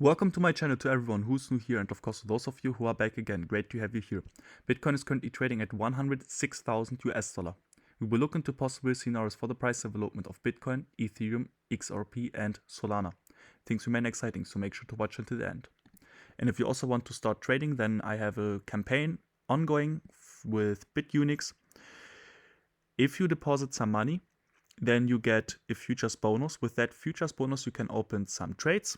Welcome to my channel to everyone who's new here, and of course to those of you who are back again. Great to have you here. Bitcoin is currently trading at 106,000 US dollar. We will look into possible scenarios for the price development of Bitcoin, Ethereum, XRP and Solana. Things remain exciting, so make sure to watch until the end. And if you also want to start trading, then I have a campaign ongoing with Bitunix. If you deposit some money, then you get a futures bonus. With that futures bonus you can open some trades.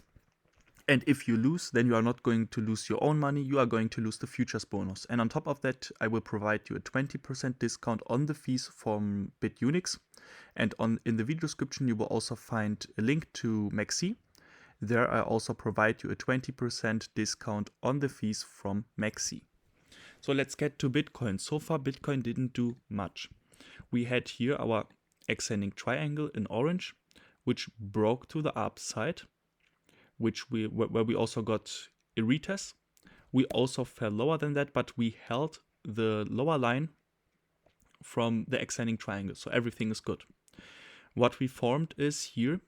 And if you lose, then you are not going to lose your own money, you are going to lose the futures bonus. And on top of that, I will provide you a 20% discount on the fees from Bitunix. And in the video description, you will also find a link to mexc. There I also provide you a 20% discount on the fees from mexc. So let's get to Bitcoin. So far, Bitcoin didn't do much. We had here our ascending triangle in orange, which broke to the upside, where we also got a retest. We also fell lower than that, but we held the lower line from the ascending triangle, so everything is good. What we formed is here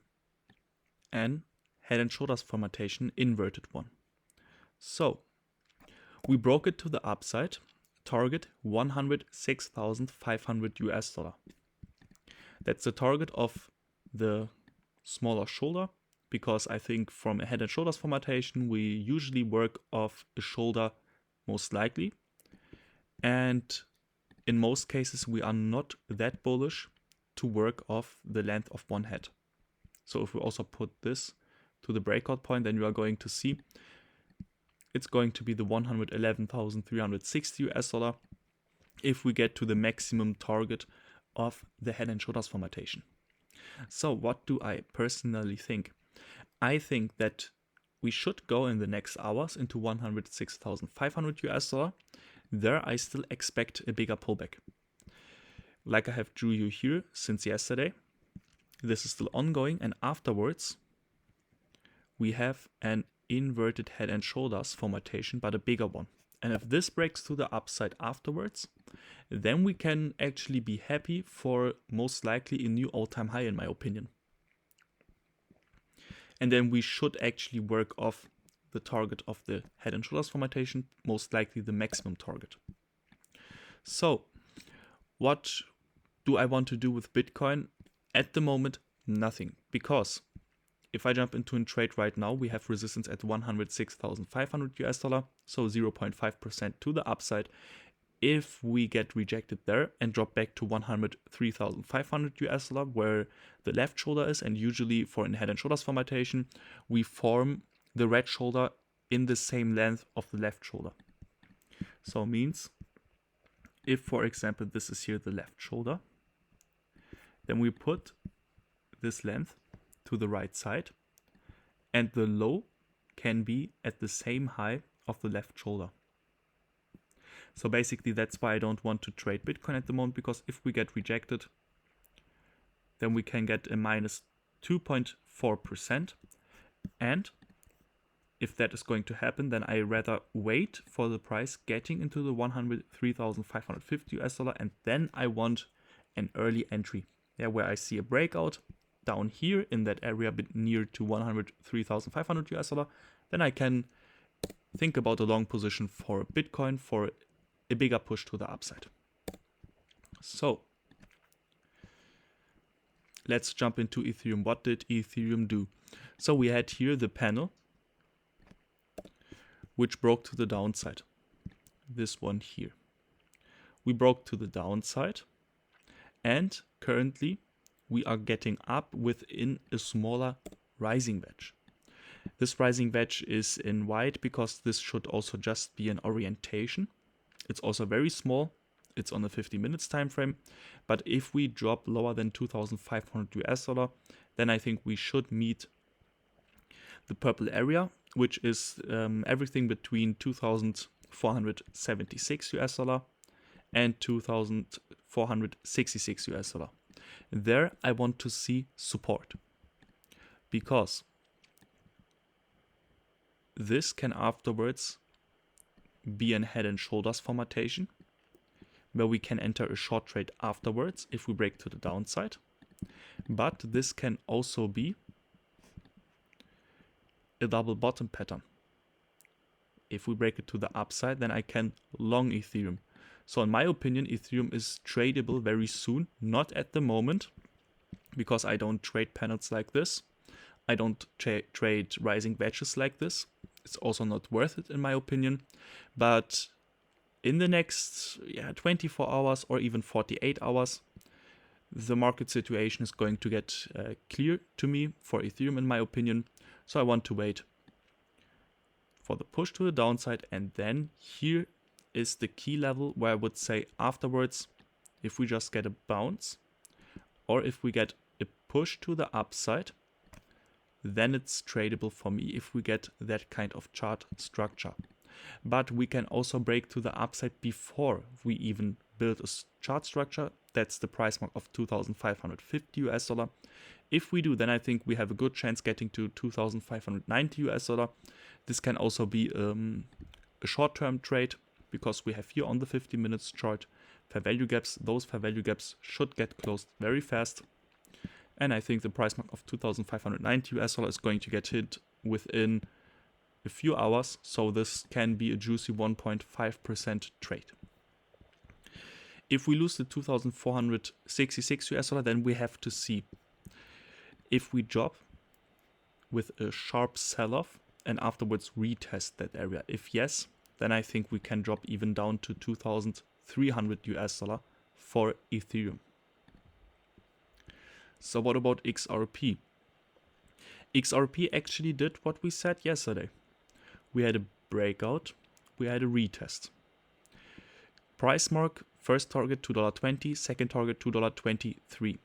an head and shoulders formatation, inverted one. So we broke it to the upside, target 106,500 US dollar. That's the target of the smaller shoulder, because I think from a head and shoulders formatation, we usually work off a shoulder most likely. And in most cases, we are not that bullish to work off the length of one head. So if we also put this to the breakout point, then you are going to see it's going to be the 111,360 US dollar if we get to the maximum target of the head and shoulders formatation. So what do I personally think? I think that we should go in the next hours into 106,500 US dollar. There I still expect a bigger pullback. Like I have drew you here since yesterday. This is still ongoing, and afterwards we have an inverted head and shoulders formatation, but a bigger one. And if this breaks to the upside afterwards, then we can actually be happy for most likely a new all-time high, in my opinion. And then we should actually work off the target of the head and shoulders formatation, most likely the maximum target. So what do I want to do with Bitcoin? At the moment, nothing. Because if I jump into a trade right now, we have resistance at 106,500 US dollar, so 0.5% to the upside. If we get rejected there and drop back to 103,500 US dollar, where the left shoulder is, and usually for a head and shoulders formatation, we form the red shoulder in the same length of the left shoulder. So means if, for example, this is here the left shoulder, then we put this length to the right side, and the low can be at the same high of the left shoulder. So basically that's why I don't want to trade Bitcoin at the moment, because if we get rejected, then we can get a minus 2.4%. And if that is going to happen, then I rather wait for the price getting into the 103,550 US dollar, and then I want an early entry. Yeah, where I see a breakout down here in that area, a bit near to 103,500 US dollar, then I can think about a long position for Bitcoin for a bigger push to the upside. So let's jump into Ethereum. What did Ethereum do? So we had here the panel, which broke to the downside. This one here. We broke to the downside, and currently we are getting up within a smaller rising wedge. This rising wedge is in white because this should also just be an orientation. It's also very small. It's on the 50 minutes time frame. But if we drop lower than 2,500 US dollar, then I think we should meet the purple area, which is everything between 2,476 US dollar and 2,466 US dollar. There I want to see support, because this can afterwards be a head and shoulders formatation, where we can enter a short trade afterwards if we break to the downside. But this can also be a double bottom pattern. If we break it to the upside, then I can long Ethereum. So in my opinion, Ethereum is tradable very soon, not at the moment, because I don't trade panels like this. I don't trade rising wedges like this. It's also not worth it in my opinion. But in the next 24 hours or even 48 hours, the market situation is going to get clear to me for Ethereum in my opinion. So I want to wait for the push to the downside, and then here is the key level where I would say afterwards, if we just get a bounce or if we get a push to the upside, then it's tradable for me if we get that kind of chart structure. But we can also break to the upside before we even build a chart structure. That's the price mark of 2,550 US dollar. If we do, then I think we have a good chance getting to 2,590 US dollar. This can also be a short-term trade, because we have here on the 50 minutes chart fair value gaps. Those fair value gaps should get closed very fast. And I think the price mark of 2,590 US dollar is going to get hit within a few hours. So this can be a juicy 1.5% trade. If we lose the 2,466 US dollar, then we have to see if we drop with a sharp sell-off and afterwards retest that area. If yes, then I think we can drop even down to 2,300 US dollar for Ethereum. So what about XRP? XRP actually did what we said yesterday. We had a breakout, we had a retest. Price mark, first target $2.20, second target $2.23.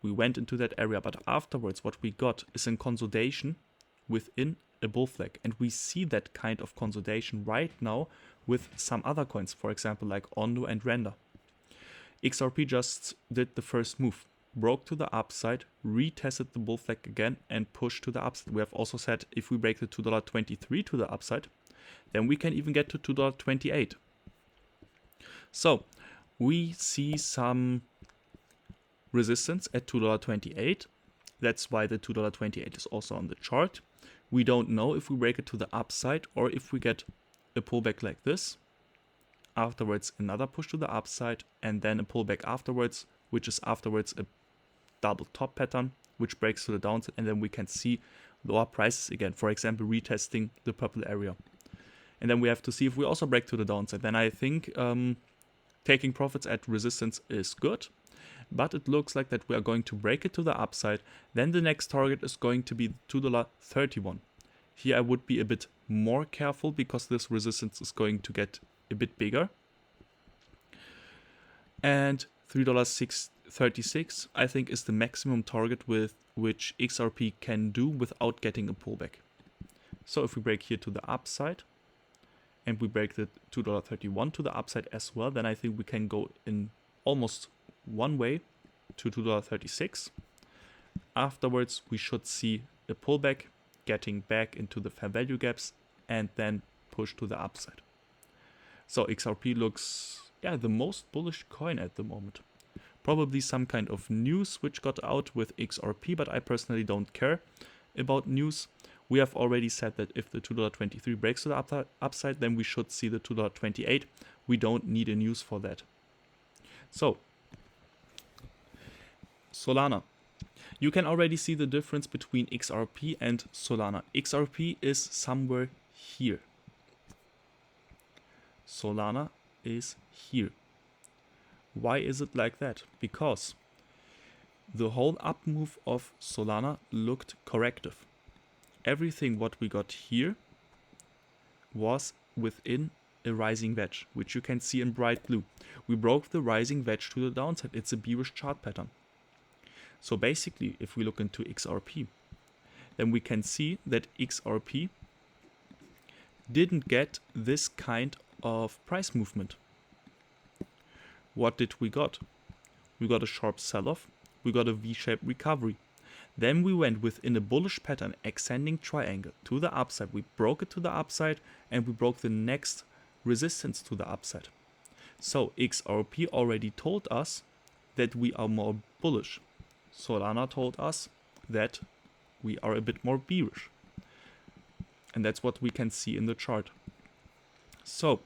We went into that area, but afterwards what we got is a consolidation within a bull flag, and we see that kind of consolidation right now with some other coins, for example like ONDO and Render. XRP just did the first move, broke to the upside, retested the bull flag again and pushed to the upside. We have also said if we break the $2.23 to the upside, then we can even get to $2.28. So we see some resistance at $2.28. That's why the $2.28 is also on the chart. We don't know if we break it to the upside or if we get a pullback like this. Afterwards, another push to the upside and then a pullback afterwards, which is afterwards a double top pattern, which breaks to the downside, and then we can see lower prices again. For example, retesting the purple area. And then we have to see if we also break to the downside. Then I think taking profits at resistance is good. But it looks like that we are going to break it to the upside. Then the next target is going to be $2.31. Here I would be a bit more careful because this resistance is going to get a bit bigger. And $3.36 I think is the maximum target with which XRP can do without getting a pullback. So if we break here to the upside and we break the $2.31 to the upside as well, then I think we can go in almost one way to $2.36. Afterwards, we should see a pullback, getting back into the fair value gaps, and then push to the upside. So XRP looks, the most bullish coin at the moment. Probably some kind of news which got out with XRP, but I personally don't care about news. We have already said that if the $2.23 breaks to the upside, then we should see the $2.28. We don't need a news for that. So Solana. You can already see the difference between XRP and Solana. XRP is somewhere here. Solana is here. Why is it like that? Because the whole up move of Solana looked corrective. Everything what we got here was within a rising wedge, which you can see in bright blue. We broke the rising wedge to the downside. It's a bearish chart pattern. So basically, if we look into XRP, then we can see that XRP didn't get this kind of price movement. What did we got? We got a sharp sell-off, we got a V-shaped recovery. Then we went within a bullish pattern, ascending triangle to the upside. We broke it to the upside and we broke the next resistance to the upside. So XRP already told us that we are more bullish. Solana told us that we are a bit more bearish. And that's what we can see in the chart. So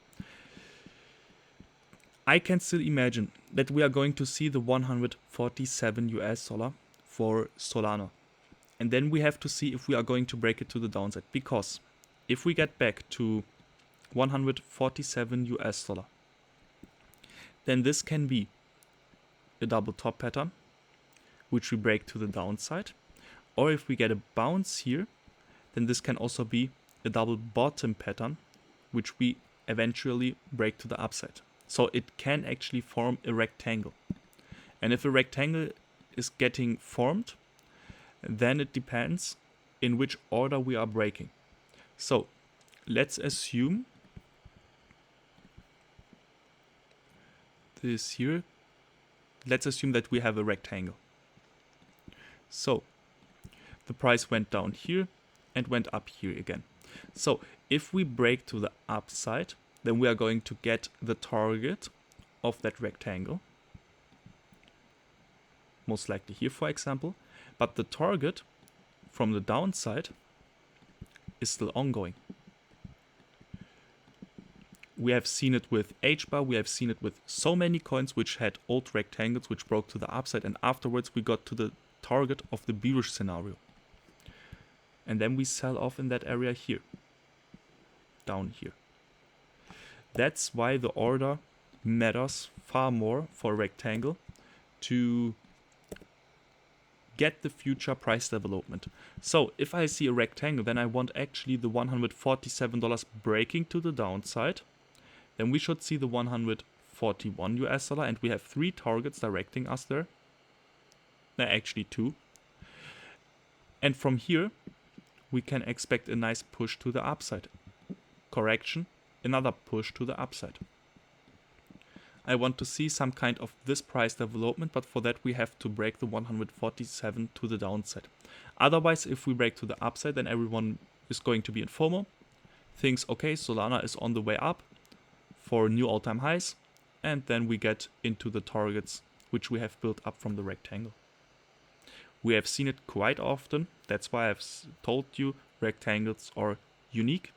I can still imagine that we are going to see the 147 US dollar for Solana. And then we have to see if we are going to break it to the downside. Because if we get back to 147 US dollar, then this can be a double top pattern, which we break to the downside. Or if we get a bounce here, then this can also be a double bottom pattern, which we eventually break to the upside. So it can actually form a rectangle. And if a rectangle is getting formed, then it depends in which order we are breaking. So let's assume this here. Let's assume that we have a rectangle. So the price went down here and went up here again. So if we break to the upside, then we are going to get the target of that rectangle. Most likely here, for example. But the target from the downside is still ongoing. We have seen it with HBAR, we have seen it with so many coins which had old rectangles which broke to the upside, and afterwards we got to the target of the bearish scenario. And then we sell off in that area here, down here. That's why the order matters far more for a rectangle to get the future price development. So if I see a rectangle, then I want actually the $147 breaking to the downside. Then we should see the 141 US dollar, and we have 3 targets directing us there. No, actually 2. And from here, we can expect a nice push to the upside. Correction, another push to the upside. I want to see some kind of this price development, but for that we have to break the 147 to the downside. Otherwise, if we break to the upside, then everyone is going to be in FOMO. Thinks, okay, Solana is on the way up for new all-time highs, and then we get into the targets which we have built up from the rectangle. We have seen it quite often. That's why I've told you rectangles are unique.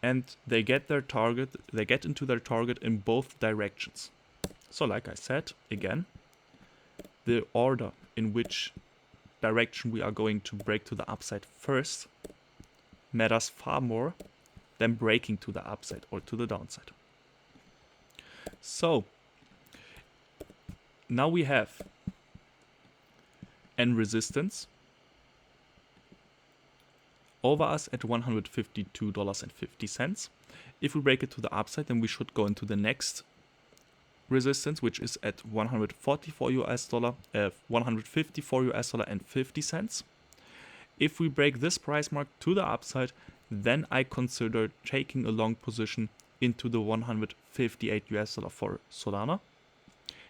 And they get their target, they get into their target in both directions. So like I said, again, the order in which direction we are going to break to the upside first matters far more than breaking to the upside or to the downside. So now we have N resistance over us at $152.50. If we break it to the upside, then we should go into the next resistance, which is at 154 US dollar, 154 US dollar and 50 cents. If we break this price mark to the upside, then I consider taking a long position into the 158 US dollar for Solana.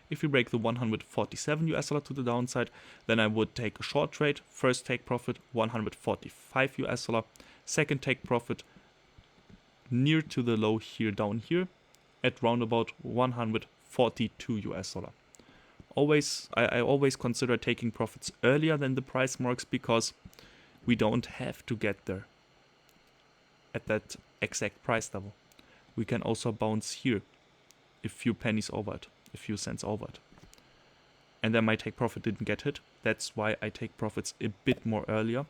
If we break the 147 US dollar to the downside, then I would take a short trade. First take profit 145 US dollar. Second take profit near to the low here down here at round about 142 US dollar. I always consider taking profits earlier than the price marks because we don't have to get there at that exact price level. We can also bounce here a few pennies over it. A few cents over it. And then my take profit didn't get hit. That's why I take profits a bit more earlier.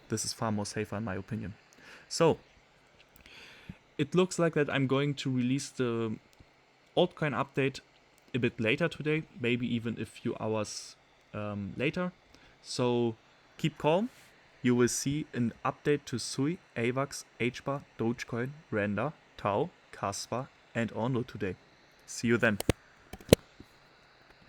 This is far more safer in my opinion. So it looks like that I'm going to release the altcoin update a bit later today, maybe even a few hours later. So keep calm. You will see an update to Sui, AVAX, HBAR, Dogecoin, Render, Tau, Kaspa and ONDO today. See you then.